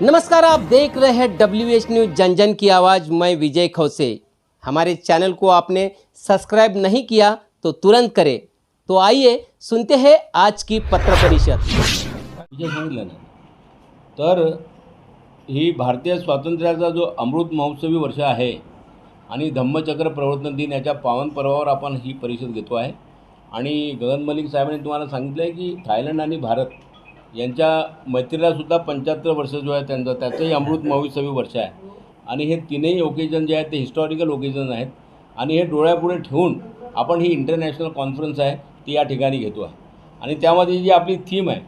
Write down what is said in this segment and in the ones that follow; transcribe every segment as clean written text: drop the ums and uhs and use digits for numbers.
नमस्कार, आप देख रहे हैं WH न्यूज जन जन की आवाज़। मैं विजय खौसे। हमारे चैनल को आपने सब्सक्राइब नहीं किया तो तुरंत करें। तो आइए सुनते हैं आज की पत्र परिषद। विजय सांगितलं ना, तर ही भारतीय स्वातंत्र्याचा जो अमृत महोत्सवी वर्ष आहे आणि धम्मचक्र प्रवर्तन दिन याच्या पावन पर्वावर आपण ही परिषद घेतो आहे. आणि गगन मलिक साहेबांनी तुम्हाला सांगितलं आहे की थायलंड आणि भारत यांच्या मैत्रीलासुद्धा 75 वर्ष जो आहे त्याचंही अमृत महोत्सवी वर्ष आहे. आणि हे तीनही ओकेजन जे आहेत ते हिस्टॉरिकल ओकेजन आहेत. आणि हे डोळ्यापुढे ठेवून आपण ही इंटरनॅशनल कॉन्फरन्स आहे ती या ठिकाणी घेतो आहे. आणि त्यामध्ये जी आपली थीम आहे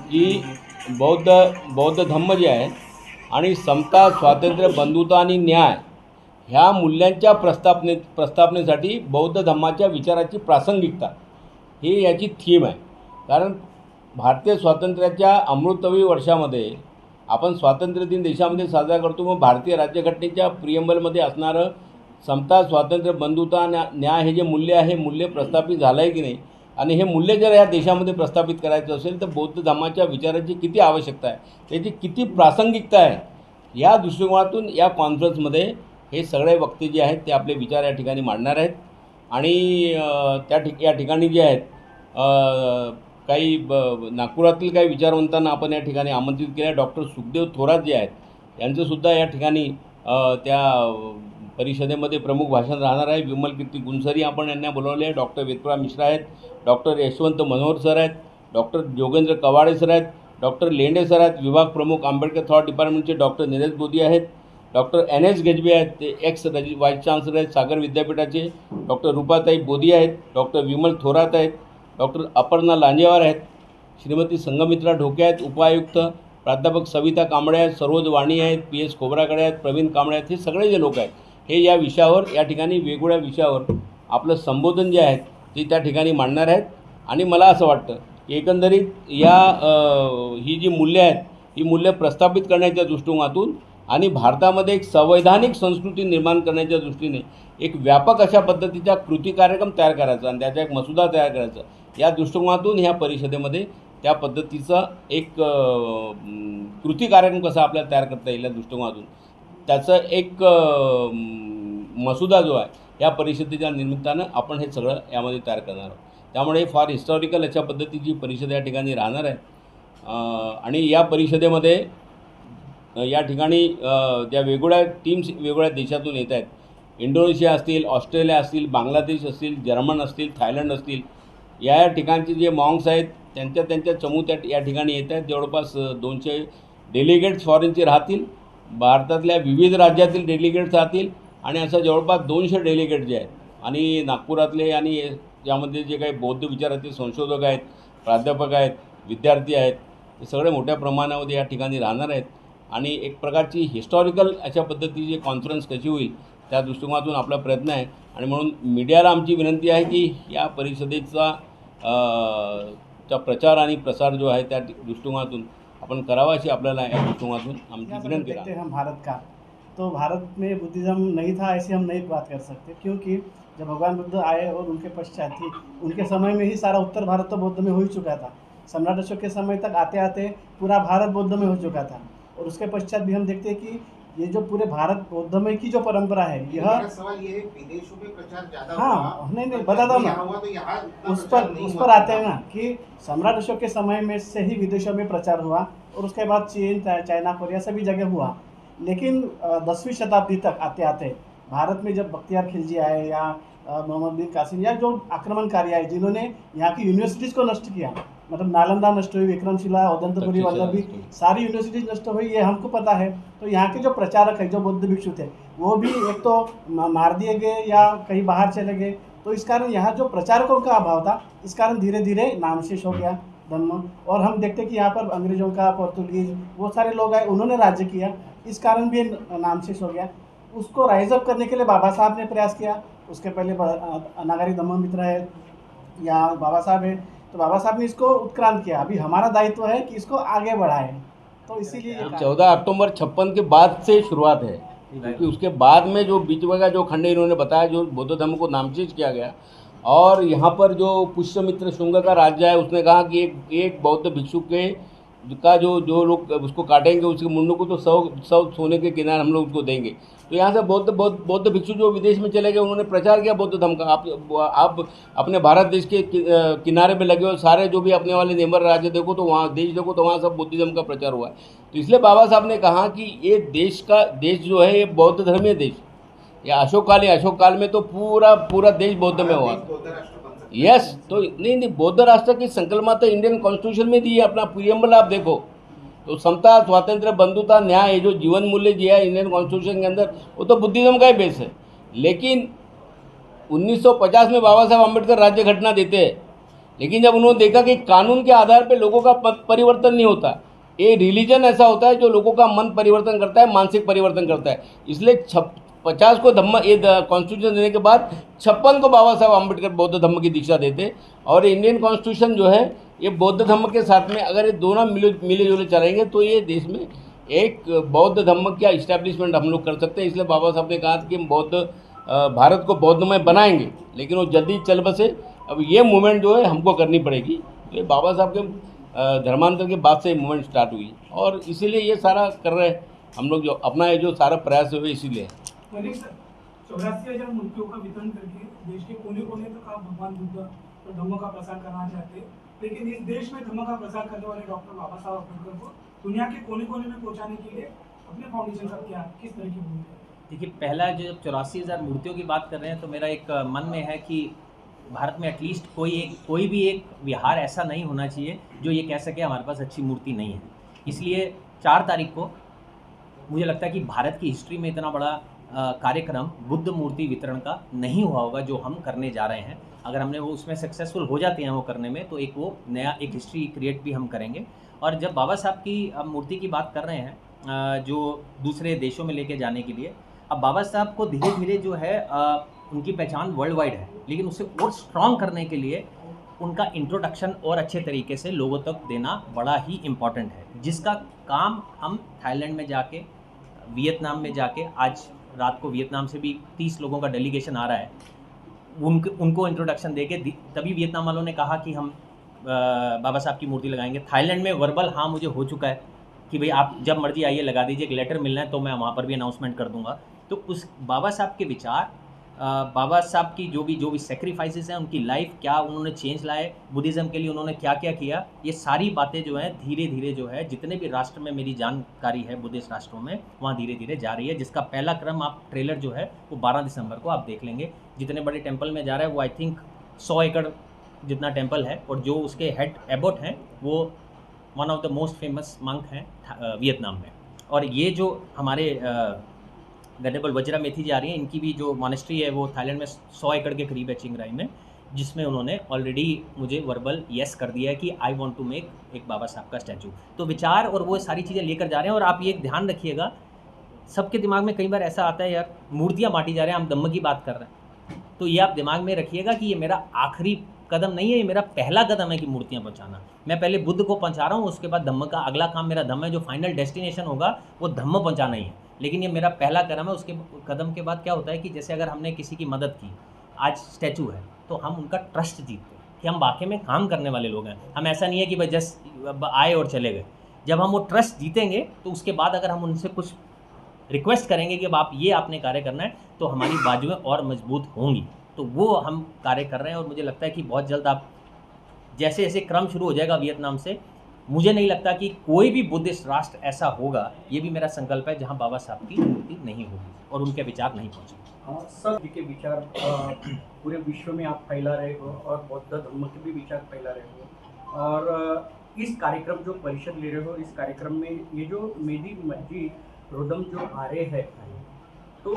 की बौद्ध धम्म जे आहे आणि समता, स्वातंत्र्य, बंधुता आणि न्याय ह्या मूल्यांच्या प्रस्थापनेसाठी बौद्ध धम्माच्या विचाराची प्रासंगिकता ही याची थीम आहे. कारण भारतीय स्वातंत्र्याच्या अमृतवी वर्षामध्ये आपण स्वातंत्र्य दिन देशामध्ये साजरा करतो. मग भारतीय राज्यघटनेच्या प्रियम्बलमध्ये असणारं समता, स्वातंत्र्य, बंधुता, न्याय हे जे मूल्य आहे, मूल्य प्रस्थापित झालं आहे की नाही, आणि हे मूल्य जर या देशामध्ये प्रस्थापित करायचं असेल तर बौद्ध धम्माच्या विचाराची किती आवश्यकता आहे, त्याची किती प्रासंगिकता आहे, या दृष्टिकोनातून या कॉन्फरन्समध्ये हे सगळे वक्ते जे आहेत ते आपले विचार या ठिकाणी मांडणार आहेत. आणि या ठिकाणी जे आहेत काही नागपुरातील काही विचारवंतांना आपण या ठिकाणी आमंत्रित केलं आहे. डॉक्टर सुखदेव थोरात जे आहेत यांचंसुद्धा या ठिकाणी त्या परिषदेमध्ये प्रमुख भाषण राहणार आहे. विमल कीर्ती गुंसरी आपण यांना बोलवले आहे. डॉक्टर वेदपुरा मिश्रा आहेत, डॉक्टर यशवंत मनोहर सर आहेत, डॉक्टर जोगेंद्र कवाडे सर आहेत, डॉक्टर लेंडे सर आहेत, विभाग प्रमुख आंबेडकर थॉट डिपार्टमेंटचे डॉक्टर नीरज बोधी आहेत, डॉक्टर NS गजबे आहेत, ते एक्स वाईस चान्सलर आहेत सागर विद्यापीठाचे, डॉक्टर रुपाताई बोधी आहेत, डॉक्टर विमल थोरात आहेत, डॉक्टर अपर्णा लांजेवार आहेत, श्रीमती संगमित्रा ढोके आहेत, उपायुक्त प्राध्यापक सविता कांबळे आहेत, सरोज वाणी आहेत, PS खोबराकडे आहेत, प्रवीण कांबळे आहेत. हे सगळे जे लोक आहेत हे या विषयावर या ठिकाणी वेगवेगळ्या विषयावर आपलं संबोधन जे आहेत ते त्या ठिकाणी मांडणार आहेत. आणि मला असं वाटतं की एकंदरीत ही जी मूल्य आहेत ही मूल्य प्रस्थापित करण्याच्या दृष्टिकोनातून आणि भारतामध्ये एक संवैधानिक संस्कृती निर्माण करण्याच्या दृष्टीने एक व्यापक अशा पद्धतीचा कृती कार्यक्रम तयार करायचा आणि त्याचा एक मसुदा तयार करायचा, या दृष्टिकोनातून ह्या परिषदेमध्ये त्या पद्धतीचा एक कृती कार्यक्रम कसा आपल्याला तयार करता येईल या दृष्टिकोनातून त्याचं एक मसुदा जो आहे या परिषदेच्या निमित्तानं आपण हे सगळं यामध्ये तयार करणार आहोत. त्यामुळे फार हिस्टॉरिकल अशा पद्धतीची परिषद या ठिकाणी राहणार आहे. आणि या परिषदेमध्ये या ठिकाणी ज्या वेगवेगळ्या टीम्स वेगवेगळ्या देशातून येत आहेत, इंडोनेशिया असतील, ऑस्ट्रेलिया असतील, बांगलादेश असतील, जर्मन असतील, थायलंड असतील, या ठिकाणचे जे मॉंग्स आहेत त्यांच्या चमू या ठिकाणी येत आहेत. जवळपास 200 डेलिगेट्स फॉरेनचे राहतील, भारतातल्या विविध राज्यातील डेलिगेट्स राहतील आणि असं जवळपास 200 डेलिगेट जे आहेत. आणि नागपुरातले आणि यामध्ये जे काही बौद्ध विचाराचे संशोधक आहेत, प्राध्यापक आहेत, विद्यार्थी आहेत, हे सगळे मोठ्या प्रमाणामध्ये या ठिकाणी राहणार आहेत. आणि एक प्रकारची हिस्टॉरिकल अशा पद्धतीची कॉन्फरन्स कशी होईल त्या दृष्टिकोनातून आपला प्रयत्न आहे. आणि म्हणून मीडियाला आमची विनंती आहे की या परिषदेचा प्रचार आणि प्रसार जो है त्या दृष्टिकोनातून अपन करावा अशी आपल्याला या दृष्टिकोनातून आमची विनंती आहे. हम भारत का तो भारत में बुद्धिज़्म नहीं था ऐसे हम नहीं बात कर सकते, क्योंकि जब भगवान बुद्ध आए और उनके पश्चात ही उनके समय में ही सारा उत्तर भारत तो बौद्ध में हो ही चुका था. सम्राट अशोक के समय तक आते आते पूरा भारत बौद्ध में हो चुका था. और उसके पश्चात भी हम देखते हैं कि ये जो पूरे भारत बौद्धमय की जो परंपरा है यह सवाल ये है विदेशों में प्रचार ज्यादा हाँ नहीं बताता हूँ ना, उस पर आते हैं ना कि सम्राट अशोक के समय में से ही विदेशों में प्रचार हुआ और उसके बाद चीन, चाइना, कोरिया सभी जगह हुआ. लेकिन 10वीं शताब्दी तक आते आते भारत में जब बख्तियार खिलजी आए या मोहम्मद बिन कासिम या जो आक्रमणकारी आए जिन्होंने यहाँ की यूनिवर्सिटीज़ को नष्ट किया, मतलब नालंदा नष्ट हुई, विक्रमशिला, औदंतपुरी, वल्लभी, सारी यूनिवर्सिटीज नष्ट हुई, ये हमको पता है. तो यहाँ के जो प्रचारक है, जो बौद्ध भिक्षु थे, वो भी एक तो मार दिए गए या कहीं बाहर चले गए. तो इस कारण यहाँ जो प्रचारकों का अभाव था, इस कारण धीरे धीरे नामशेष हो गया धम्म. और हम देखते कि यहाँ पर अंग्रेज़ों का, पोर्तुगीज, वो सारे लोग आए, उन्होंने राज्य किया, इस कारण भी नामशेष हो गया. उसको राइज अप करने के लिए बाबा साहब ने प्रयास किया. उसके पहले अनागारी धम्म मित्र है या बाबा साहब है, तो बाबा साहब ने इसको उत्क्रांत किया. अभी हमारा दायित्व है कि इसको आगे बढ़ाएं. तो इसीलिए 14 अक्टूबर 56 के बाद से शुरुआत है, क्योंकि उसके बाद में जो बीच में का जो खंड इन्होंने बताया जो बौद्ध धर्म को नामशेष किया गया. और यहाँ पर जो पुष्यमित्र शुंग का राज्य है उसने कहा कि एक बौद्ध भिक्षु के का जो लोग उसको काटेंगे उसके मुंडों को तो 100 सोने के किनारे हम लोग उसको देंगे। तो यहाँ से बौद्ध भिक्षु जो विदेश में चले गए उन्होंने प्रचार किया बौद्ध धर्म का। आप अपने भारत देश के किनारे में लगे हो सारे जो भी अपने वाले नेबर राज्य देखो तो वहाँ देश देखो तो वहाँ सब बुद्धिज्म का प्रचार हुआ है। तो इसलिए बाबा साहब ने कहा कि ये देश जो है ये बौद्ध धर्मीय देश, या अशोक काल में तो पूरा देश बौद्ध में हुआ। बौद्ध राष्ट्र बन सकता है। यस, तो नहीं बौद्ध राष्ट्र की संकल्पना तो इंडियन कॉन्स्टिट्यूशन में दी है, अपना प्रीएम्बल आप देखो तो समता, स्वातंत्र्य, बंधुता, न्याय, ये जो जीवन मूल्य दिया है इंडियन कॉन्स्टिट्यूशन के अंदर वो तो बुद्धिज्म का ही बेस है। लेकिन 1950 में बाबा साहब अम्बेडकर राज्य घटना देते हैं, लेकिन जब उन्होंने देखा कि कानून के आधार पर लोगों का परिवर्तन नहीं होता, ये रिलीजन ऐसा होता है जो लोगों का मन परिवर्तन करता है, मानसिक परिवर्तन करता है। इसलिए 50 को कॉन्स्टिट्यूशन देने के बाद 56 को बाबा साहब अम्बेडकर बौद्ध धर्म की दीक्षा देते। और इंडियन कॉन्स्टिट्यूशन जो है ये बौद्ध धर्म के साथ में अगर ये दोनों मिले जुले चलेंगे तो ये देश में एक बौद्ध धर्म का इस्टेब्लिशमेंट हम लोग कर सकते हैं। इसलिए बाबा साहब ने कहा कि हम भारत को बौद्धमय बनाएंगे, लेकिन वो जल्दी चल बसे। अब ये मूवमेंट जो है हमको करनी पड़ेगी। तो ये बाबा साहब के धर्मांतर के बाद से मूवमेंट स्टार्ट हुई और इसीलिए ये सारा कर रहे हैं हम लोग, जो अपना ये जो सारा प्रयास हुए इसीलिए। सर 84,000 मूर्तियों का वितरण करके देश के कोने कोने तक आप भगवान बुद्ध और धम्म का प्रसार करना चाहते हैं, लेकिन इस देश में धम्म का प्रसार करने वाले डॉक्टर बाबा साहब अम्बेडकर को दुनिया के कोने कोने में पहुंचाने के लिए अपने फाउंडेशन का क्या किस तरह की भूमिका है? देखिए, पहला जो 84,000 मूर्तियों की बात कर रहे हैं तो मेरा एक मन में है कि भारत में एटलीस्ट कोई भी एक विहार ऐसा नहीं होना चाहिए जो ये कह सके हमारे पास अच्छी मूर्ति नहीं है। इसलिए 4 तारीख को मुझे लगता है कि भारत की हिस्ट्री में इतना बड़ा कार्यक्रम बुद्ध मूर्ति वितरण का नहीं हुआ होगा जो हम करने जा रहे हैं। अगर हमने वो उसमें सक्सेसफुल हो जाते हैं वो करने में, तो वो नया एक हिस्ट्री क्रिएट भी हम करेंगे। और जब बाबा साहब की अब मूर्ति की बात कर रहे हैं जो दूसरे देशों में लेके जाने के लिए, अब बाबा साहब को धीरे धीरे जो है उनकी पहचान वर्ल्ड वाइड है, लेकिन उसे और स्ट्रॉन्ग करने के लिए उनका इंट्रोडक्शन और अच्छे तरीके से लोगों तक देना बड़ा ही इम्पॉर्टेंट है, जिसका काम हम थाईलैंड में जाके, वियतनाम में जाके, आज रात को वियतनाम से भी 30 लोगों का डेलीगेशन आ रहा है, उनको इंट्रोडक्शन देके तभी वियतनाम वालों ने कहा कि हम बाबा साहब की मूर्ति लगाएंगे। थाईलैंड में वर्बल हाँ मुझे हो चुका है कि भाई आप जब मर्जी आइए लगा दीजिए, एक लेटर मिलना है तो मैं वहाँ पर भी अनाउंसमेंट कर दूंगा। तो उस बाबा साहब के विचार, बाबा साहब की जो भी सेक्रीफाइसेस हैं, उनकी लाइफ क्या उन्होंने चेंज लाए, बुद्धिज़्म के लिए उन्होंने क्या क्या किया, ये सारी बातें जो हैं धीरे धीरे जो है जितने भी राष्ट्र में मेरी जानकारी है बुद्धिस्ट राष्ट्रों में, वहाँ धीरे धीरे जा रही है। जिसका पहला क्रम आप ट्रेलर जो है वो 12 दिसंबर को आप देख लेंगे। जितने बड़े टेम्पल में जा रहा है वो आई थिंक 100 एकड़ जितना टेम्पल है, और जो उसके हेड एबोट हैं वो one of the most famous monk हैं वियतनाम में। और ये जो हमारे गडेबल वज्रा मेथी जा रही है, इनकी भी जो मॉनेस्ट्री है वो थाईलैंड में 100 एकड़ के करीब है चिंगराई में, जिसमें उन्होंने ऑलरेडी मुझे वर्बल येस कर दिया है कि आई वांट टू मेक एक बाबा साहब का स्टैचू। तो विचार और वो सारी चीज़ें लेकर जा रहे हैं। और आप ये ध्यान रखिएगा, सबके दिमाग में कई बार ऐसा आता है यार मूर्तियाँ बांटी जा रहे हैं, हम धम्म की बात कर रहे हैं, तो ये आप दिमाग में रखिएगा कि ये मेरा आखिरी कदम नहीं है, ये मेरा पहला कदम है कि मूर्तियाँ पहुँचाना। मैं पहले बुद्ध को पहुँचा रहा हूँ, उसके बाद धम्म का अगला काम मेरा धम्म है, जो फाइनल डेस्टिनेशन होगा वो धम्म पहुँचाना ही है। लेकिन ये मेरा पहला कदम है। उसके कदम के बाद क्या होता है कि जैसे अगर हमने किसी की मदद की, आज स्टैचू है, तो हम उनका ट्रस्ट जीतते हैं कि हम वाकई में काम करने वाले लोग हैं। हम ऐसा नहीं है कि भाई जस्ट आए और चले गए। जब हम वो ट्रस्ट जीतेंगे तो उसके बाद अगर हम उनसे कुछ रिक्वेस्ट करेंगे कि अब आप ये आपने कार्य करना है, तो हमारी बाजुएं और मजबूत होंगी। तो वो हम कार्य कर रहे हैं और मुझे लगता है कि बहुत जल्द आप जैसे जैसे क्रम शुरू हो जाएगा वियतनाम से, मुझे नहीं लगता कि कोई भी बुद्धिस्ट राष्ट्र ऐसा होगा, ये भी मेरा संकल्प है, जहाँ बाबा साहब की मूर्ति नहीं होगी और उनके विचार नहीं पहुँचेंगे। सर जी के विचार पूरे विश्व में आप फैला रहे हो और बौद्ध धर्म के भी विचार फैला रहे हो, और इस कार्यक्रम जो परिषद ले रहे हो, इस कार्यक्रम में ये जो मेदी मस्जिद रोदम जो आ रहे हैं, तो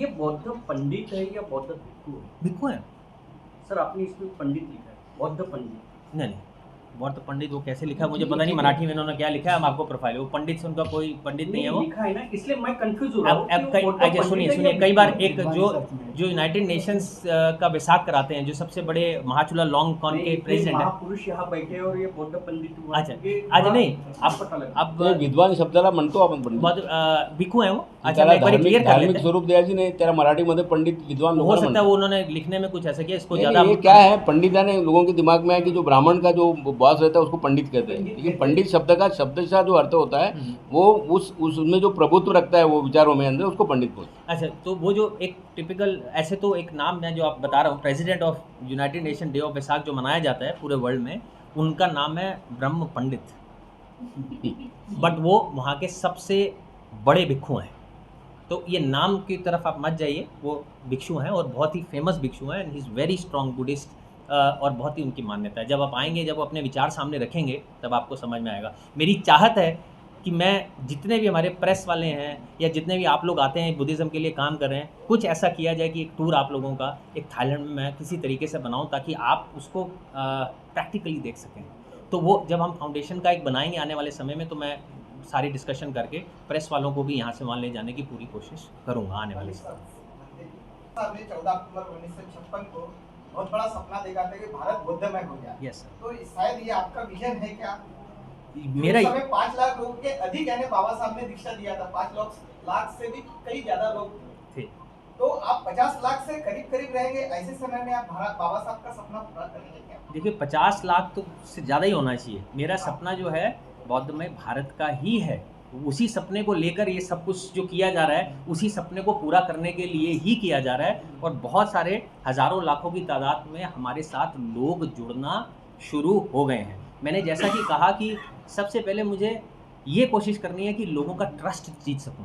ये बौद्ध पंडित है या बौद्ध भिक्षु है? भिक्षु है सर, आपने इसमें पंडित लिखा है, बौद्ध पंडित नहीं, बौद्ध पंडित वो कैसे लिखा है मुझे पता नहीं, मराठी में इन्होंने क्या लिखा है, हम आपको प्रोफाइल, वो पंडित से उनका कोई पंडित नहीं है वो लिखा है ना, इसलिए मैं कंफ्यूज हो रहा हूँ। अब सुनिए, कई बार एक जो यूनाइटेड नेशंस का वैसाख कराते हैं, जो सबसे बड़े महाचुला लॉन्ग कॉन के प्रेसिडेंट है, महापुरुष यहाँ बैठे और ये बौद्ध पंडित हुआ। अच्छा आज नहीं, अब विद्वान शब्दाला म्हणतो आपण पंडित, बौद्ध भिक्षु है वो। अच्छा मैं एक बार क्लियर कर धार्मिक लेते हैं, स्वरूप द्यायची नाही त्याला मराठीमध्ये पंडित विद्वान हो सकता है वो उन्होंने लिखने में कुछ ऐसा किया, इसको नहीं, ज़्यादा ये क्या है, पंडिता ने लोगों के दिमाग में है कि जो ब्राह्मण का जो वास रहता है उसको पंडित कहते हैं। लेकिन पंडित शब्द का शब्दशः जो अर्थ होता है वो उसमें जो प्रभुत्व रखता है वो विचारों में अंदर, उसको पंडित बोलते हैं। अच्छा, तो वो जो एक टिपिकल ऐसे तो एक नाम है जो आप बता रहा हूँ, president of United nation day of Vaisakh जो मनाया जाता है पूरे वर्ल्ड में, उनका नाम है ब्रह्म पंडित। बट वो वहाँ के सबसे बड़े भिक्षु हैं। तो ये नाम की तरफ आप मत जाइए, वो भिक्षु हैं और बहुत ही फेमस भिक्षु हैं। He is very strong Buddhist और बहुत ही उनकी मान्यता है। जब आप आएंगे, जब वो अपने विचार सामने रखेंगे, तब आपको समझ में आएगा। मेरी चाहत है कि मैं जितने भी हमारे प्रेस वाले हैं या जितने भी आप लोग आते हैं बुद्धिज़्म के लिए काम कर रहे हैं, कुछ ऐसा किया जाए कि एक टूर आप लोगों का एक थाईलैंड में मैं किसी तरीके से बनाऊं ताकि आप उसको प्रैक्टिकली देख सकें। तो वो जब हम फाउंडेशन का एक बनाएंगे आने वाले समय में, तो मैं सारी डिस्कशन करके प्रेस वालों को भी यहाँ से वहाँ ले जाने की पूरी कोशिश करूँगा आने वाले समय में। आपने 14 अक्टूबर 1956 को बहुत बड़ा सपना देखा था कि भारत बुद्धमय हो गया। Yes sir. तो शायद ये आपका विजन है क्या? मेरा उस समय 5 लाख लोगों के अधिक यानी बाबा साहब ने दीक्षा दिया था, 5 लाख से भी कई ज्यादा लोग थे। तो आप 50 लाख से करीब रहेंगे, ऐसे समय में आप बाबा साहब का सपना पूरा करेंगे क्या? देखिए 50 लाख तो से ज़्यादा ही होना चाहिए। मेरा सपना जो है बौद्धमय भारत का ही है। उसी सपने को लेकर ये सब कुछ जो किया जा रहा है, उसी सपने को पूरा करने के लिए ही किया जा रहा है। और बहुत सारे हज़ारों लाखों की तादाद में हमारे साथ लोग जुड़ना शुरू हो गए हैं। मैंने जैसा कि कहा कि सबसे पहले मुझे ये कोशिश करनी है कि लोगों का ट्रस्ट जीत सकूं,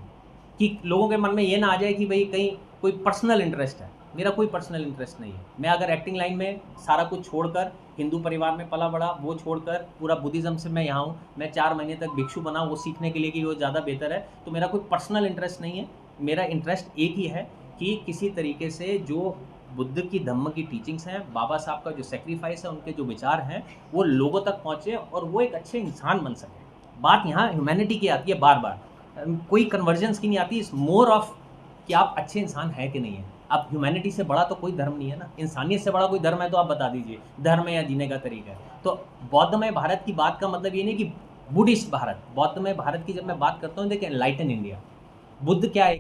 कि लोगों के मन में ये ना आ जाए कि भाई कहीं कोई पर्सनल इंटरेस्ट है। मेरा कोई पर्सनल इंटरेस्ट नहीं है। मैं अगर एक्टिंग लाइन में सारा कुछ छोड़कर, हिंदू परिवार में पला बड़ा, वो छोड़कर पूरा बुद्धिज़्म से मैं यहाँ हूँ, मैं 4 महीने तक भिक्षु बना वो सीखने के लिए कि वो ज़्यादा बेहतर है, तो मेरा कोई पर्सनल इंटरेस्ट नहीं है। मेरा इंटरेस्ट एक ही है कि किसी तरीके से जो बुद्ध की धम्म की टीचिंग्स हैं, बाबा साहब का जो सेक्रीफाइस है, उनके जो विचार हैं, वो लोगों तक पहुँचे और वो एक अच्छे इंसान बन सके। बात यहाँ ह्यूमैनिटी की आती है बार बार, कोई कन्वर्जेंस की नहीं आती। इस मोर ऑफ कि आप अच्छे इंसान हैं कि नहीं है। अब ह्यूमैनिटी से बड़ा तो कोई धर्म नहीं है ना, इंसानियत से बड़ा कोई धर्म है तो आप बता दीजिए, धर्म है या जीने का तरीका है। तो बौद्धमय भारत की बात का मतलब ये नहीं कि बुद्धिस्ट भारत, बौद्धमय भारत की जब मैं बात करता हूँ, देखिए एनलाइटन इंडिया, बुद्ध क्या है।